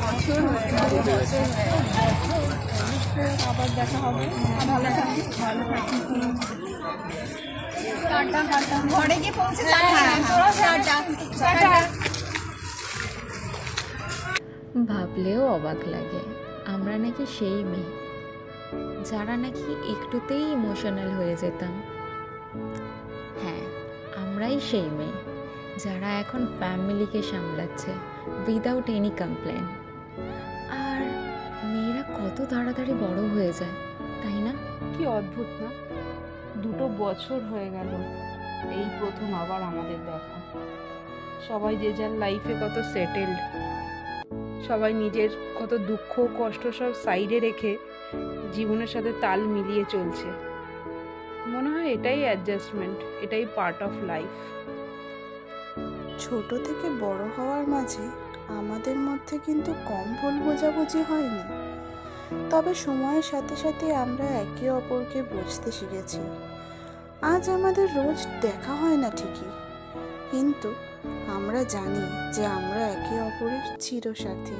বছর হয়ে গেছে, আবার দেখা হবে। ভালো থাকিস, ভালো থাকিস। টাটা টাটা, ঘরে গিয়ে পৌঁছে টাটা। ভাবলেও অবাক লাগে, আমরা নাকি সেই মেয়ে যারা নাকি একটুতেই ইমোশনাল হয়ে যেতাম। হ্যাঁ, আমরাই সেই মেয়ে যারা এখন ফ্যামিলিকে সামলাচ্ছে উইদাউট এনি কমপ্লেন। আর মেয়েরা কত তাড়াতাড়ি বড় হয়ে যায়, তাই না? কি অদ্ভুত না, 2 বছর হয়ে গেল এই প্রথম আবার আমাদের দেখা। সবাই যে যার লাইফে কত সেটেলড, সবাই নিজের কত দুঃখ কষ্ট সব সাইডে রেখে জীবনের সাথে তাল মিলিয়ে চলছে। মনে হয় এটাই অ্যাডজাস্টমেন্ট, এটাই পার্ট অফ লাইফ। ছোট থেকে বড় হওয়ার মাঝে আমাদের মধ্যে কিন্তু কম ভুল বোঝাবুঝি হয়নি, তবে সময়ের সাথে সাথে আমরা একে অপরকে বুঝতে শিখেছি। আজ আমাদের রোজ দেখা হয় না ঠিকই, কিন্তু আমরা জানি যে আমরা একে অপরের চিরসাথী।